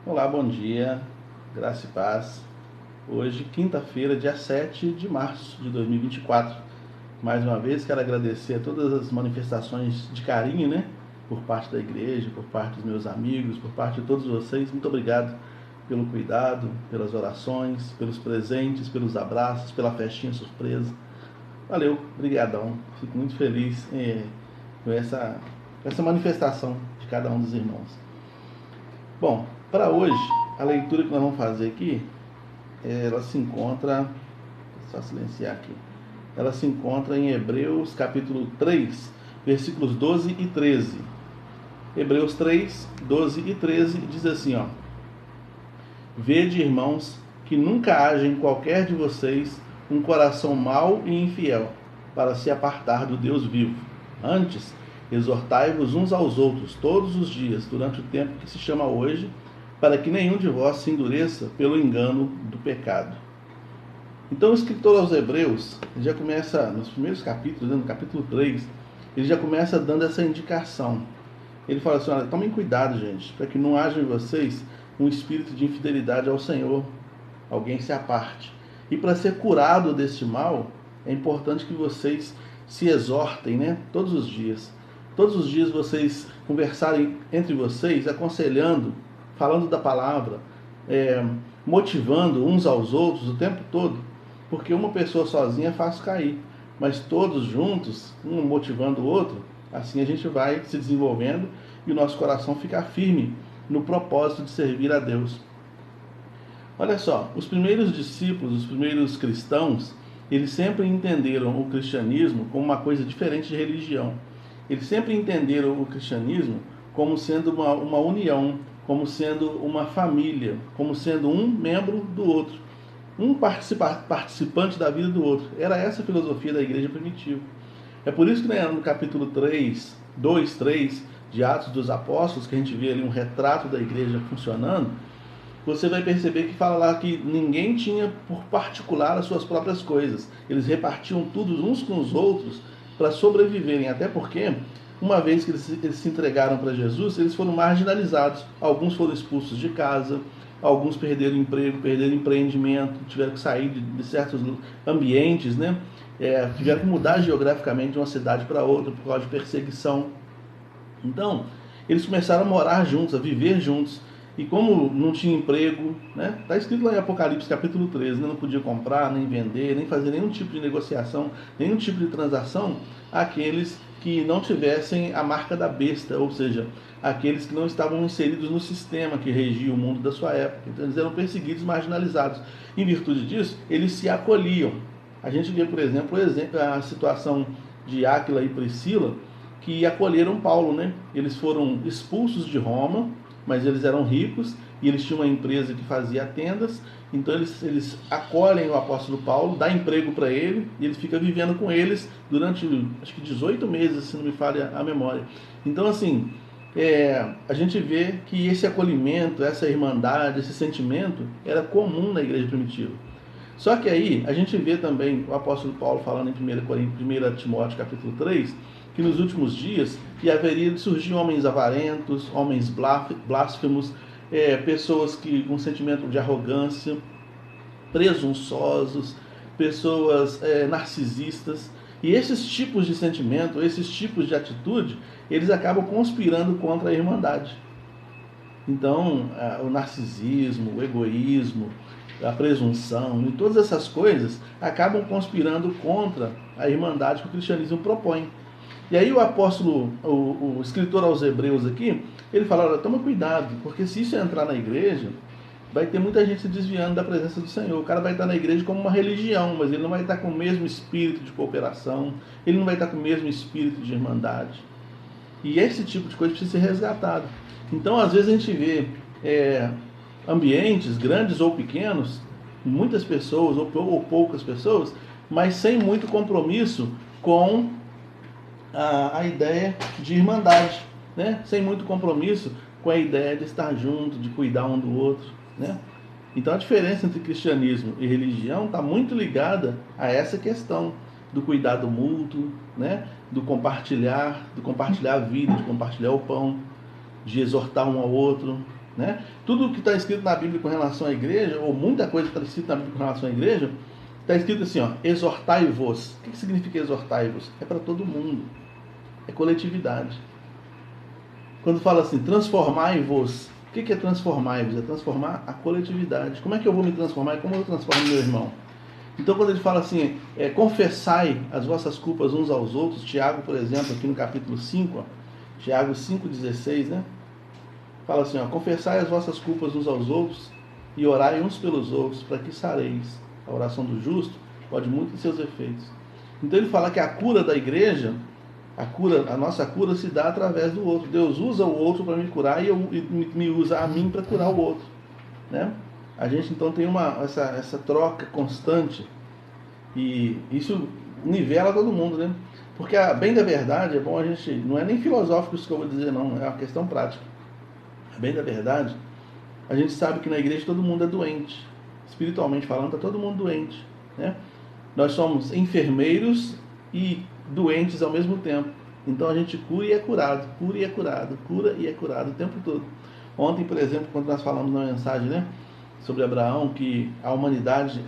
Olá, bom dia, graça e paz. Hoje, quinta-feira, dia 7 de março de 2024. Mais uma vez, quero agradecer a todas as manifestações de carinho, né? Por parte da igreja, por parte dos meus amigos, por parte de todos vocês. Muito obrigado pelo cuidado, pelas orações, pelos presentes, pelos abraços, pela festinha surpresa. Valeu, brigadão. Fico muito feliz com essa manifestação de cada um dos irmãos. Bom, para hoje, a leitura que nós vamos fazer aqui, ela se encontra, só silenciar aqui, ela se encontra em Hebreus capítulo 3, versículos 12 e 13. Hebreus 3, 12 e 13 diz assim, ó: Vede, irmãos, que nunca haja em qualquer de vocês um coração mau e infiel, para se apartar do Deus vivo. Antes, exortai-vos uns aos outros todos os dias, durante o tempo que se chama hoje, para que nenhum de vós se endureça pelo engano do pecado. Então o escritor aos Hebreus, ele já começa, nos primeiros capítulos, no capítulo 3, ele já começa dando essa indicação. Ele fala assim, olha, tomem cuidado, gente, para que não haja em vocês um espírito de infidelidade ao Senhor, alguém se aparte. E para ser curado deste mal, é importante que vocês se exortem, né? Todos os dias. Todos os dias vocês conversarem entre vocês, aconselhando, falando da palavra, motivando uns aos outros o tempo todo, porque uma pessoa sozinha é fácil cair, mas todos juntos, um motivando o outro, assim a gente vai se desenvolvendo e o nosso coração fica firme no propósito de servir a Deus. Olha só, os primeiros discípulos, os primeiros cristãos, eles sempre entenderam o cristianismo como uma coisa diferente de religião. Eles sempre entenderam o cristianismo como sendo uma união, como sendo uma família, como sendo um membro do outro, um participante da vida do outro. Era essa a filosofia da igreja primitiva. É por isso que, né, no capítulo 3, 2, 3 de Atos dos Apóstolos, que a gente vê ali um retrato da igreja funcionando, você vai perceber que fala lá que ninguém tinha por particular as suas próprias coisas. Eles repartiam tudo uns com os outros para sobreviverem, até porque, uma vez que eles se entregaram para Jesus, eles foram marginalizados. Alguns foram expulsos de casa, alguns perderam emprego, perderam empreendimento, tiveram que sair de certos ambientes, né? Tiveram que mudar geograficamente de uma cidade para outra por causa de perseguição. Então, eles começaram a morar juntos, a viver juntos. E como não tinha emprego, né? Está escrito lá em Apocalipse capítulo 13, né? Não podia comprar, nem vender, nem fazer nenhum tipo de negociação, nenhum tipo de transação, aqueles que não tivessem a marca da besta, ou seja, aqueles que não estavam inseridos no sistema que regia o mundo da sua época. Então eles eram perseguidos, marginalizados. Em virtude disso, eles se acolhiam. A gente vê, por exemplo, a situação de Áquila e Priscila, que acolheram Paulo, né? Eles foram expulsos de Roma, mas eles eram ricos e eles tinham uma empresa que fazia tendas, então eles acolhem o apóstolo Paulo, dá emprego para ele e ele fica vivendo com eles durante, acho que 18 meses, se não me falha a memória. Então, assim, a gente vê que esse acolhimento, essa irmandade, esse sentimento era comum na igreja primitiva. Só que aí a gente vê também o apóstolo Paulo falando em 1 Timóteo capítulo 3, que nos últimos dias haveria de surgir homens avarentos, homens blasfemos, pessoas que com sentimento de arrogância, presunçosos, pessoas narcisistas. E esses tipos de sentimento, esses tipos de atitude, eles acabam conspirando contra a irmandade. Então, o narcisismo, o egoísmo, a presunção e todas essas coisas acabam conspirando contra a irmandade que o cristianismo propõe. E aí o apóstolo, o escritor aos Hebreus aqui, ele fala, olha, toma cuidado, porque se isso entrar na igreja, vai ter muita gente se desviando da presença do Senhor. O cara vai estar na igreja como uma religião, mas ele não vai estar com o mesmo espírito de cooperação, ele não vai estar com o mesmo espírito de irmandade. E esse tipo de coisa precisa ser resgatado. Então, às vezes a gente vê ambientes, grandes ou pequenos, muitas pessoas ou poucas pessoas, mas sem muito compromisso com a ideia de irmandade, né? Sem muito compromisso com a ideia de estar junto, de cuidar um do outro, né? Então a diferença entre cristianismo e religião está muito ligada a essa questão do cuidado mútuo, né? do compartilhar a vida, de compartilhar o pão, de exortar um ao outro, né? Tudo que está escrito na Bíblia com relação à igreja, ou muita coisa que está escrito na Bíblia com relação à igreja, está escrito assim, ó, exortai-vos. O que significa exortai-vos? É para todo mundo, é coletividade. Quando fala assim, transformai-vos, o que é transformai-vos? É transformar a coletividade. Como é que eu vou me transformar e como eu transformo meu irmão? Então, quando ele fala assim, confessai as vossas culpas uns aos outros, Tiago, por exemplo, aqui no capítulo 5, ó, Tiago 5,16, né? Fala assim, ó, confessai as vossas culpas uns aos outros e orai uns pelos outros, para que sareis. A oração do justo pode muito em seus efeitos. Então ele fala que a cura da igreja, a nossa cura se dá através do outro. Deus usa o outro para me curar e me usa a mim para curar o outro, né? A gente então tem essa troca constante e isso nivela todo mundo, né? Porque bem da verdade, é bom a gente, não é nem filosófico isso que eu vou dizer não, é uma questão prática. Bem da verdade, a gente sabe que na igreja todo mundo é doente. Espiritualmente falando, está todo mundo doente, né? Nós somos enfermeiros e doentes ao mesmo tempo. Então a gente cura e é curado, cura e é curado, cura e é curado o tempo todo. Ontem, por exemplo, quando nós falamos na mensagem, né, sobre Abraão, que a humanidade,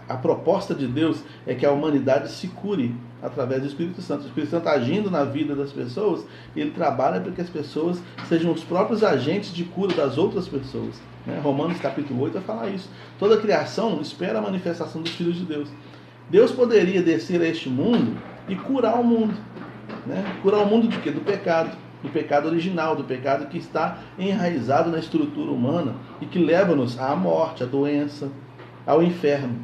a proposta de Deus é que a humanidade se cure através do Espírito Santo. O Espírito Santo agindo na vida das pessoas, ele trabalha para que as pessoas sejam os próprios agentes de cura das outras pessoas, né? Romanos capítulo 8 vai falar isso. Toda a criação espera a manifestação dos filhos de Deus. Deus poderia descer a este mundo e curar o mundo, né? Curar o mundo de quê? Do pecado original, do pecado que está enraizado na estrutura humana e que leva-nos à morte, à doença, ao inferno,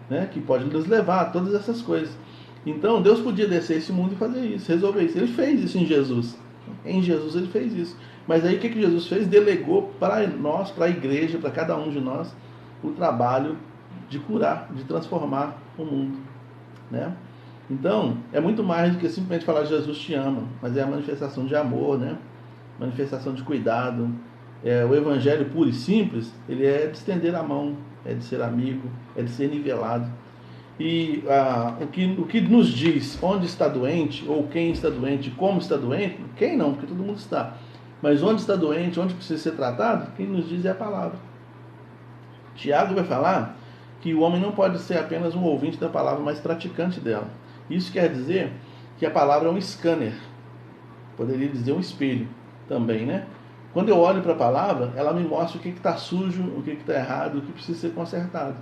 né? Que pode nos levar a todas essas coisas. Então Deus podia descer esse mundo e fazer isso, resolver isso. Ele fez isso em Jesus. Em Jesus ele fez isso. Mas aí o que Jesus fez? Delegou para nós, para a igreja, para cada um de nós, o trabalho de curar, de transformar o mundo, né? Então, é muito mais do que simplesmente falar Jesus te ama, mas é a manifestação de amor, né? Manifestação de cuidado. O evangelho puro e simples, ele é de estender a mão, é de ser amigo, é de ser nivelado. E o que nos diz onde está doente, ou quem está doente, como está doente, quem não, porque todo mundo está. Mas onde está doente, onde precisa ser tratado, quem nos diz é a palavra. Tiago vai falar que o homem não pode ser apenas um ouvinte da palavra, mas praticante dela. Isso quer dizer que a palavra é um scanner, poderia dizer um espelho também, né? Quando eu olho para a palavra, ela me mostra o que está sujo, o que está errado, o que precisa ser consertado.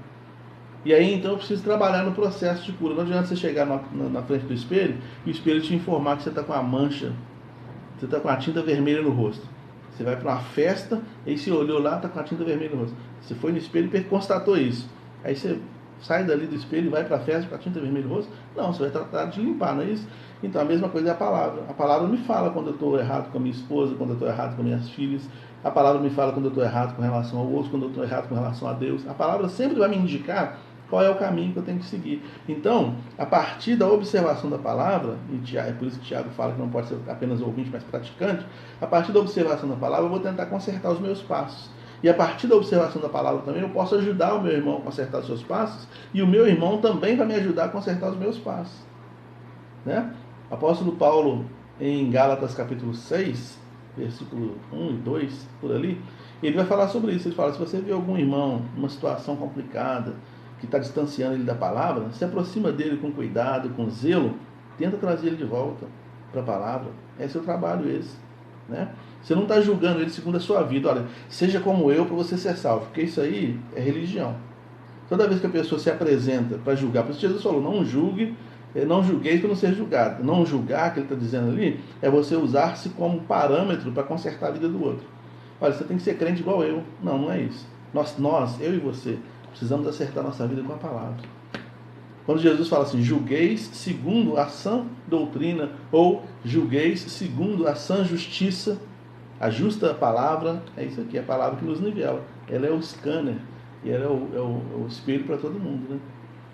E aí então eu preciso trabalhar no processo de cura. Não adianta você chegar na frente do espelho e o espelho te informar que você está com a mancha, você está com a tinta vermelha no rosto. Você vai para uma festa e aí você olhou lá, está com a tinta vermelha no rosto. Você foi no espelho e constatou isso. Aí você sai dali do espelho e vai para a festa com a tinta vermelha no rosto? Não, você vai tratar de limpar, não é isso? Então a mesma coisa é a palavra. A palavra me fala quando eu estou errado com a minha esposa, quando eu estou errado com minhas filhas. A palavra me fala quando eu estou errado com relação ao outro, quando eu estou errado com relação a Deus. A palavra sempre vai me indicar qual é o caminho que eu tenho que seguir. Então, a partir da observação da palavra, e é por isso que Tiago fala que não pode ser apenas ouvinte, mas praticante, a partir da observação da palavra eu vou tentar consertar os meus passos. E a partir da observação da palavra também eu posso ajudar o meu irmão a consertar os seus passos, e o meu irmão também vai me ajudar a consertar os meus passos, né? O apóstolo Paulo, em Gálatas capítulo 6, versículo 1 e 2, por ali, ele vai falar sobre isso. Ele fala, se você vê algum irmão numa situação complicada, que está distanciando ele da palavra, se aproxima dele com cuidado, com zelo, tenta trazer ele de volta para a palavra. É seu trabalho esse, né? Você não está julgando ele segundo a sua vida. Olha, seja como eu para você ser salvo, porque isso aí é religião. Toda vez que a pessoa se apresenta para julgar, por isso Jesus falou, não julgue, não julgueis para não ser julgado. Não julgar, que ele está dizendo ali, é você usar-se como parâmetro para consertar a vida do outro. Olha, você tem que ser crente igual eu. Não, não é isso. Nós, eu e você, precisamos acertar nossa vida com a palavra. Quando Jesus fala assim, julgueis segundo a sã doutrina, ou julgueis segundo a sã justiça, a justa palavra, é isso aqui, a palavra que nos nivela. Ela é o scanner, e ela é o espelho para todo mundo, né?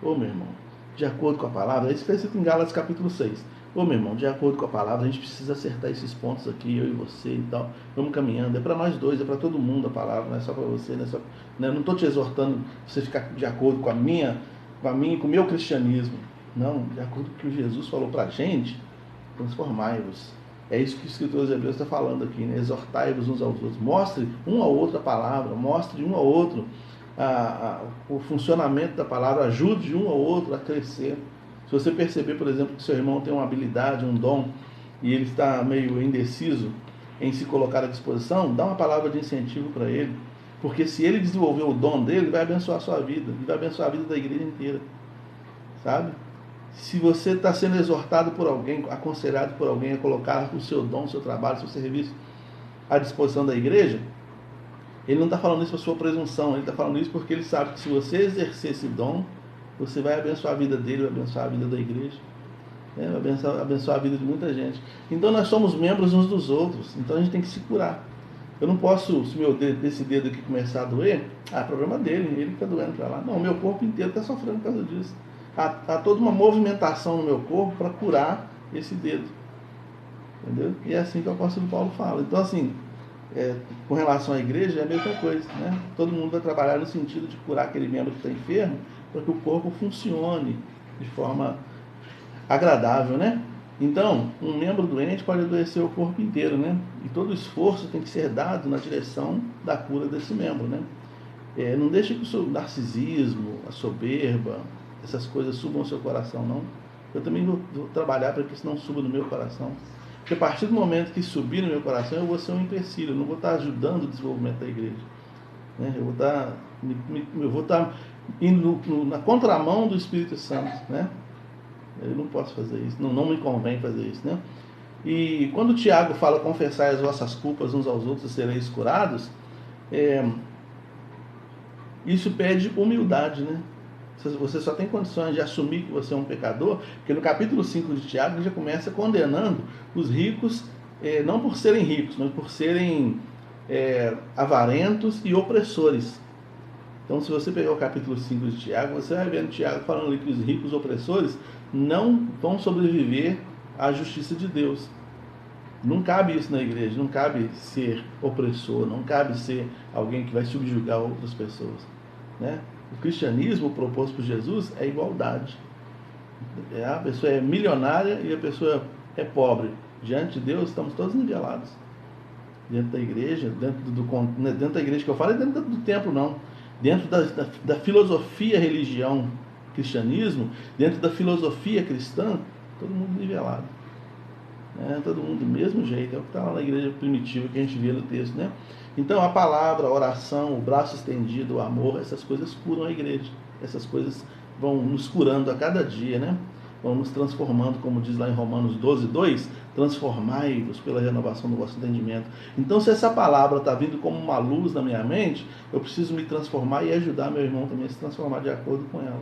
Ô meu irmão, de acordo com a palavra, isso está escrito em Gálatas capítulo 6. Ô meu irmão, de acordo com a palavra, a gente precisa acertar esses pontos aqui, eu e você e tal. Vamos caminhando, é para nós dois, é para todo mundo a palavra, não é só para você, não é só, né? Não estou te exortando a você ficar de acordo com com o meu cristianismo. Não, de acordo com o que Jesus falou para a gente, transformai-vos. É isso que o escritor dos Hebreus está falando aqui, né? Exortai-vos uns aos outros. Mostre um ao outro a palavra, mostre um ao outro o funcionamento da palavra, ajude um ao outro a crescer. Se você perceber, por exemplo, que seu irmão tem uma habilidade, um dom, e ele está meio indeciso em se colocar à disposição, dá uma palavra de incentivo para ele. Porque se ele desenvolver o dom dele, ele vai abençoar a sua vida, ele vai abençoar a vida da igreja inteira. Sabe? Se você está sendo exortado por alguém, aconselhado por alguém a colocar o seu dom, o seu trabalho, o seu serviço à disposição da igreja, ele não está falando isso por sua presunção, ele está falando isso porque ele sabe que se você exercer esse dom, você vai abençoar a vida dele, vai abençoar a vida da igreja, né? Vai abençoar a vida de muita gente. Então nós somos membros uns dos outros, então a gente tem que se curar. Eu não posso, se esse dedo aqui começar a doer, problema dele, ele está doendo para lá. Não, meu corpo inteiro está sofrendo por causa disso. Há toda uma movimentação no meu corpo para curar esse dedo. Entendeu? E é assim que o apóstolo Paulo fala. Então, assim, com relação à igreja, é a mesma coisa, né? Todo mundo vai trabalhar no sentido de curar aquele membro que está enfermo, para que o corpo funcione de forma agradável, né? Então, um membro doente pode adoecer o corpo inteiro, né? E todo o esforço tem que ser dado na direção da cura desse membro, né? Não deixe que o narcisismo, a soberba, essas coisas subam ao seu coração, não. Eu também vou trabalhar para que isso não suba no meu coração. Porque a partir do momento que subir no meu coração, eu vou ser um empecilho, eu não vou estar ajudando o desenvolvimento da igreja, né? Eu vou estar indo na contramão do Espírito Santo, né? Eu não posso fazer isso, não me convém fazer isso, né? E quando o Tiago fala confessar as vossas culpas uns aos outros e sereis curados, isso pede humildade, né? Você só tem condições de assumir que você é um pecador, porque no capítulo 5 de Tiago ele já começa condenando os ricos, não por serem ricos, mas por serem avarentos e opressores. Então, se você pegar o capítulo 5 de Tiago, você vai vendo Tiago falando ali que os ricos opressores não vão sobreviver à justiça de Deus. Não cabe isso na igreja, não cabe ser opressor, não cabe ser alguém que vai subjugar outras pessoas, né? O cristianismo proposto por Jesus é igualdade. A pessoa é milionária e a pessoa é pobre. Diante de Deus, estamos todos nivelados. Dentro da igreja, dentro da igreja que eu falo, é dentro do templo, não. Dentro da filosofia religião, cristianismo, dentro da filosofia cristã, todo mundo nivelado. Todo mundo do mesmo jeito. É o que está lá na igreja primitiva que a gente vê no texto, né? Então a palavra, a oração, o braço estendido, o amor, essas coisas curam a igreja. Essas coisas vão nos curando a cada dia, né? Vão nos transformando, como diz lá em Romanos 12:2, transformai-vos pela renovação do vosso entendimento. Então, se essa palavra está vindo como uma luz na minha mente, eu preciso me transformar e ajudar meu irmão também a se transformar de acordo com ela.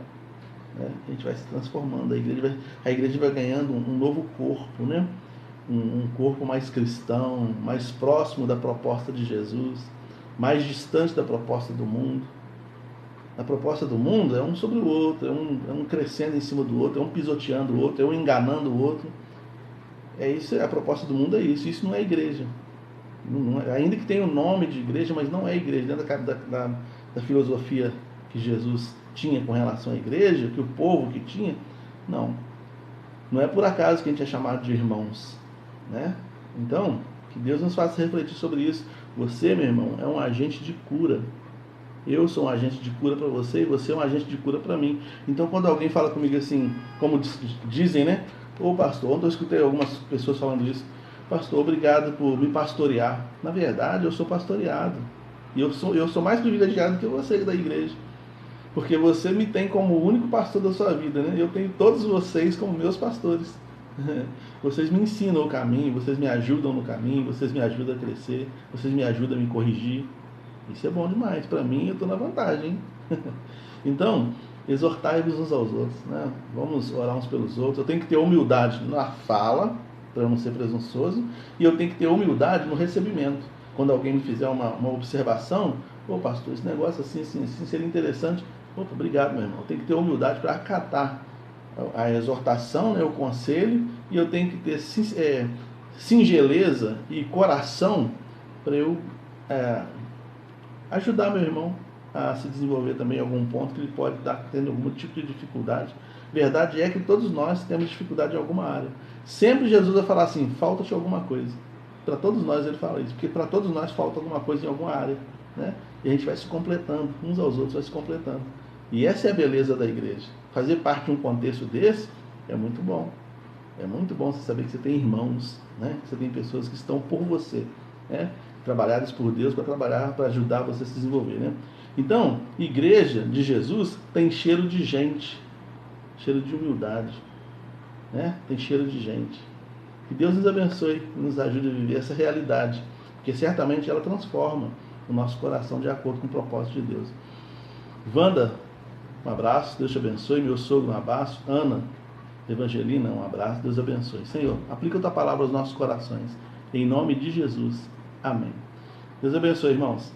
A gente vai se transformando, a igreja vai ganhando um novo corpo, né? Um corpo mais cristão, mais próximo da proposta de Jesus, mais distante da proposta do mundo. A proposta do mundo é um sobre o outro, é um crescendo em cima do outro, é um pisoteando o outro, é um enganando o outro. A proposta do mundo é isso. Isso não é igreja. Ainda que tenha o nome de igreja, mas não é igreja. Dentro da filosofia que Jesus tinha com relação à igreja, que o povo que tinha, não. Não é por acaso que a gente é chamado de irmãos, né? Então, que Deus nos faça refletir sobre isso. Você, meu irmão, é um agente de cura. Eu sou um agente de cura para você e você é um agente de cura para mim. Então, quando alguém fala comigo assim, como dizem, né? Pastor, ontem eu escutei algumas pessoas falando isso. Pastor, obrigado por me pastorear. Na verdade, eu sou pastoreado. E eu sou mais privilegiado que você da igreja. Porque você me tem como o único pastor da sua vida, né? Eu tenho todos vocês como meus pastores. Vocês me ensinam o caminho, vocês me ajudam no caminho, vocês me ajudam a crescer, vocês me ajudam a me corrigir. Isso é bom demais. Para mim, eu estou na vantagem. Então, exortai-vos uns aos outros, né? Vamos orar uns pelos outros. Eu tenho que ter humildade na fala, para não ser presunçoso, e eu tenho que ter humildade no recebimento. Quando alguém me fizer uma observação, pastor, esse negócio assim seria interessante. Obrigado, meu irmão. Eu tenho que ter humildade para acatar a exortação, né, o conselho, e eu tenho que ter singeleza e coração para eu ajudar meu irmão a se desenvolver também em algum ponto que ele pode estar tendo algum tipo de dificuldade. Verdade é que todos nós temos dificuldade em alguma área. Sempre Jesus vai falar assim, falta-te alguma coisa. Para todos nós ele fala isso, porque para todos nós falta alguma coisa em alguma área, né? E a gente vai se completando, uns aos outros vai se completando. E essa é a beleza da igreja. Fazer parte de um contexto desse é muito bom. É muito bom você saber que você tem irmãos, né? Que você tem pessoas que estão por você, né? Trabalhadas por Deus para trabalhar, para ajudar você a se desenvolver, né? Então, igreja de Jesus tem cheiro de gente, cheiro de humildade, né? Tem cheiro de gente. Que Deus nos abençoe e nos ajude a viver essa realidade, porque certamente ela transforma o nosso coração de acordo com o propósito de Deus. Wanda, um abraço, Deus te abençoe. Meu sogro, um abraço. Ana, Evangelina, um abraço, Deus abençoe. Senhor, aplica a tua palavra aos nossos corações, em nome de Jesus. Amém. Deus abençoe, irmãos.